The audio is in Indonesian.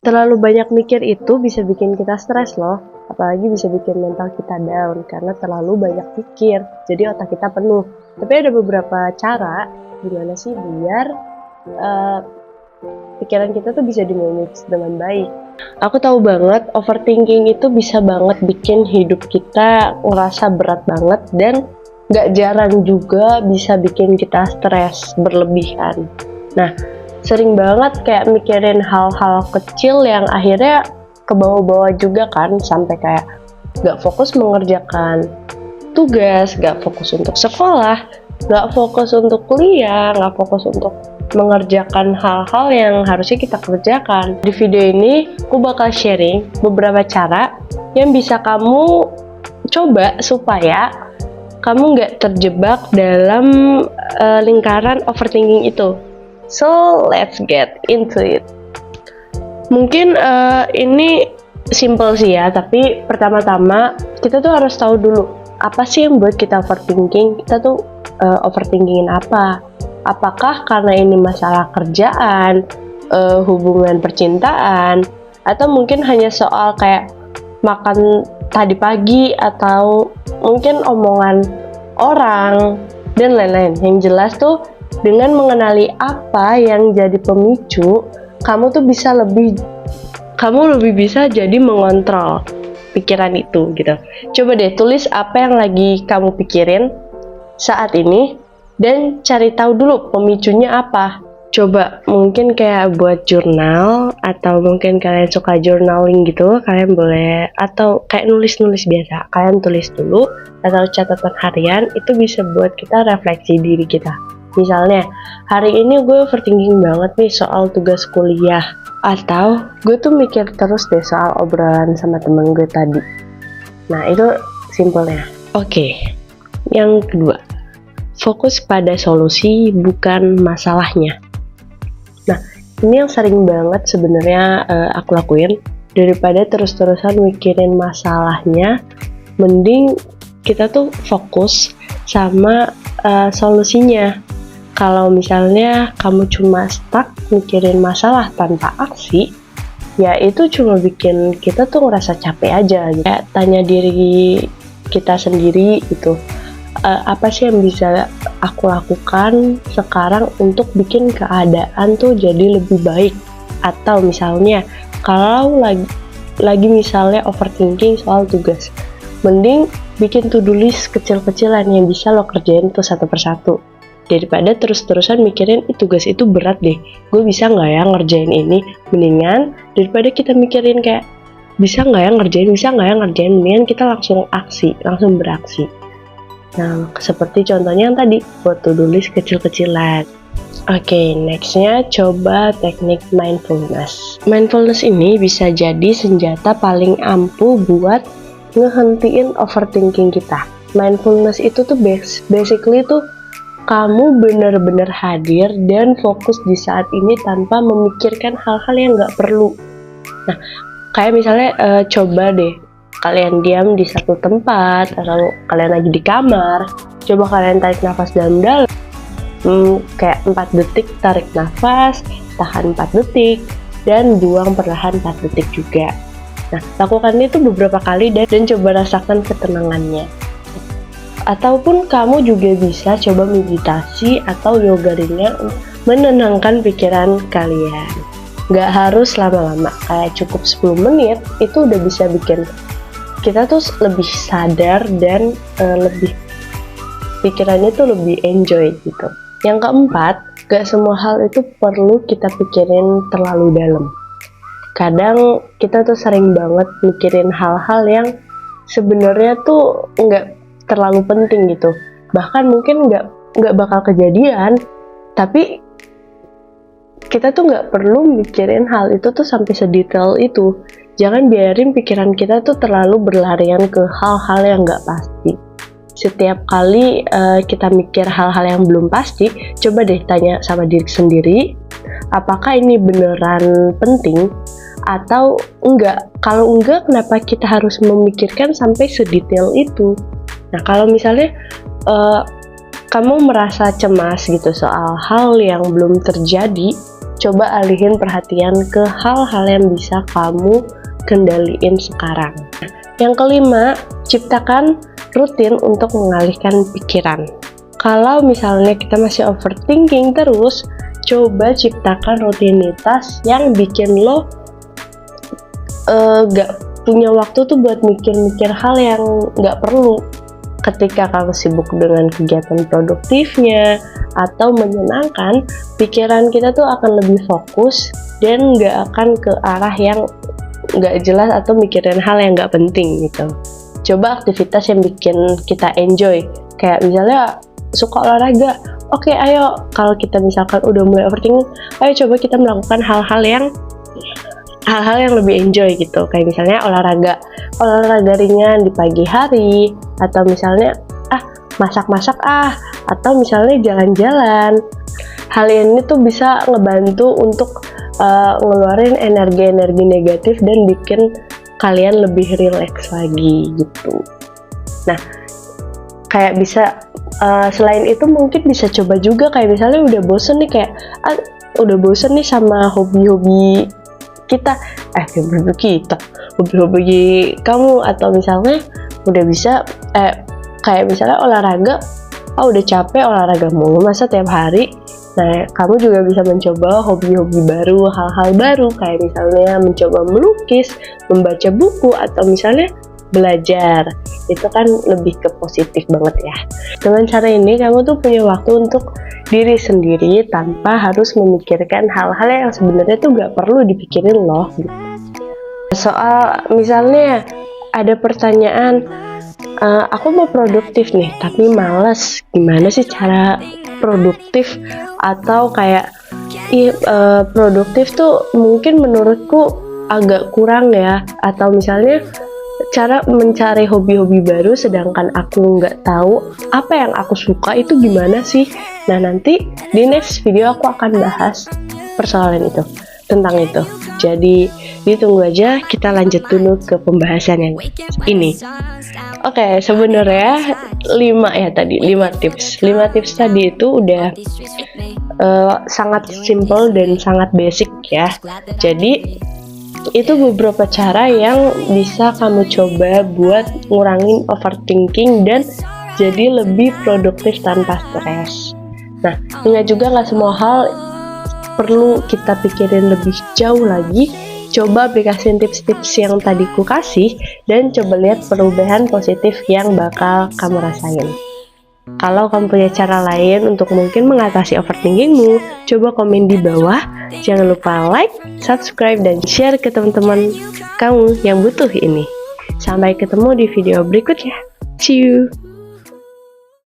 Terlalu banyak mikir itu bisa bikin kita stres loh, apalagi bisa bikin mental kita down karena terlalu banyak pikir, jadi otak kita penuh. Tapi ada beberapa cara gimana sih biar pikiran kita tuh bisa di-manage dengan baik. Aku tahu banget overthinking itu bisa banget bikin hidup kita ngerasa berat banget, dan gak jarang juga bisa bikin kita stres berlebihan. Nah, sering banget kayak mikirin hal-hal kecil yang akhirnya kebawa-bawa juga kan, sampai kayak gak fokus mengerjakan tugas, gak fokus untuk sekolah, gak fokus untuk kuliah, gak fokus untuk mengerjakan hal-hal yang harusnya kita kerjakan. Di video ini aku bakal sharing beberapa cara yang bisa kamu coba supaya kamu gak terjebak dalam lingkaran overthinking itu. So, let's get into it. Mungkin ini simple sih ya, tapi pertama-tama kita tuh harus tahu dulu apa sih yang buat kita overthinking. Kita tuh overthinkingin apa? Apakah karena ini masalah kerjaan, hubungan percintaan, atau mungkin hanya soal kayak makan tadi pagi, atau mungkin omongan orang, dan lain-lain. Yang jelas tuh dengan mengenali apa yang jadi pemicu, kamu lebih bisa jadi mengontrol pikiran itu gitu. Coba deh tulis apa yang lagi kamu pikirin saat ini dan cari tahu dulu pemicunya apa. Coba mungkin kayak buat jurnal, atau mungkin kalian suka journaling gitu, kalian boleh, atau kayak nulis-nulis biasa, kalian tulis dulu, atau catatan harian. Itu bisa buat kita refleksi diri kita. Misalnya, hari ini gue overthinking banget nih soal tugas kuliah, atau gue tuh mikir terus deh soal obrolan sama temen gue tadi. Nah, itu simpelnya. Oke, yang kedua, fokus pada solusi bukan masalahnya. Nah, ini yang sering banget sebenarnya aku lakuin. Daripada terus-terusan mikirin masalahnya, mending kita tuh fokus sama solusinya. Kalau misalnya kamu cuma stuck mikirin masalah tanpa aksi, ya itu cuma bikin kita tuh ngerasa capek aja gitu. Kayak tanya diri kita sendiri gitu, apa sih yang bisa aku lakukan sekarang untuk bikin keadaan tuh jadi lebih baik. Atau misalnya kalau lagi misalnya overthinking soal tugas, mending bikin to-do list kecil-kecilan yang bisa lo kerjain tuh satu persatu, daripada terus-terusan mikirin tugas itu berat deh, gue bisa nggak ya ngerjain ini. Mendingan daripada kita mikirin kayak bisa nggak ya ngerjain, mendingan kita langsung beraksi. Nah, seperti contohnya yang tadi, buat to-do list kecil-kecilan. Oke, nextnya coba teknik mindfulness. Mindfulness ini bisa jadi senjata paling ampuh buat ngehentiin overthinking kita. Mindfulness itu tuh basically tuh kamu benar-benar hadir dan fokus di saat ini tanpa memikirkan hal-hal yang nggak perlu. Nah, kayak misalnya coba deh kalian diam di satu tempat, atau kalian lagi di kamar, coba kalian tarik nafas dalam-dalam, kayak 4 detik tarik nafas, tahan 4 detik, dan buang perlahan 4 detik juga. Nah, lakukan itu beberapa kali dan coba rasakan ketenangannya. Ataupun kamu juga bisa coba meditasi atau yoga ringan menenangkan pikiran kalian. Gak harus lama-lama, kayak cukup 10 menit itu udah bisa bikin kita tuh lebih sadar dan lebih pikirannya tuh lebih enjoy gitu. Yang keempat, gak semua hal itu perlu kita pikirin terlalu dalam. Kadang kita tuh sering banget mikirin hal-hal yang sebenarnya tuh nggak terlalu penting gitu, bahkan mungkin nggak bakal kejadian, tapi kita tuh nggak perlu mikirin hal itu tuh sampai sedetail itu. Jangan biarin pikiran kita tuh terlalu berlarian ke hal-hal yang nggak pasti. Setiap kali kita mikir hal-hal yang belum pasti, coba deh tanya sama diri sendiri, apakah ini beneran penting atau enggak? Kalau enggak, kenapa kita harus memikirkan sampai sedetail itu? Nah, kalau misalnya kamu merasa cemas gitu soal hal yang belum terjadi, coba alihin perhatian ke hal-hal yang bisa kamu kendaliin sekarang. Yang kelima, ciptakan rutin untuk mengalihkan pikiran. Kalau misalnya kita masih overthinking terus, coba ciptakan rutinitas yang bikin lo gak punya waktu tuh buat mikir-mikir hal yang gak perlu. Ketika kamu sibuk dengan kegiatan produktifnya atau menyenangkan, pikiran kita tuh akan lebih fokus dan gak akan ke arah yang gak jelas atau mikirin hal yang gak penting gitu. Coba aktivitas yang bikin kita enjoy, kayak misalnya suka olahraga. Oke, ayo, kalau kita misalkan udah mulai overthinking, ayo coba kita melakukan hal-hal yang lebih enjoy gitu, kayak misalnya olahraga ringan di pagi hari, atau misalnya masak-masak atau misalnya jalan-jalan. Hal ini tuh bisa ngebantu untuk ngeluarin energi-energi negatif dan bikin kalian lebih rileks lagi gitu. Nah, kayak bisa selain itu mungkin bisa coba juga kayak misalnya udah bosen nih sama hobi-hobi kita, hobi-hobi kamu, atau misalnya udah bisa kayak misalnya olahraga, udah capek olahraga mulu masa tiap hari. Nah, kamu juga bisa mencoba hobi-hobi baru, hal-hal baru, kayak misalnya mencoba melukis, membaca buku, atau misalnya belajar. Itu kan lebih ke positif banget ya. Dengan cara ini kamu tuh punya waktu untuk diri sendiri tanpa harus memikirkan hal-hal yang sebenarnya tuh gak perlu dipikirin loh gitu. Soal misalnya ada pertanyaan, aku mau produktif nih tapi males, gimana sih cara produktif? Atau kayak produktif tuh mungkin menurutku agak kurang ya, atau misalnya cara mencari hobi-hobi baru sedangkan aku nggak tahu apa yang aku suka itu gimana sih. Nah, nanti di next video aku akan bahas persoalan itu, tentang itu. Jadi ditunggu aja, kita lanjut dulu ke pembahasan yang ini. Oke, sebenarnya 5 tips tadi itu udah sangat simple dan sangat basic ya. Jadi itu beberapa cara yang bisa kamu coba buat ngurangin overthinking dan jadi lebih produktif tanpa stres. Nah, ingat juga nggak semua hal perlu kita pikirin lebih jauh lagi. Coba aplikasiin tips-tips yang tadi ku kasih dan coba lihat perubahan positif yang bakal kamu rasain. Kalau kamu punya cara lain untuk mungkin mengatasi overthinkingmu, coba komen di bawah. Jangan lupa like, subscribe, dan share ke teman-teman kamu yang butuh ini. Sampai ketemu di video berikutnya. See you!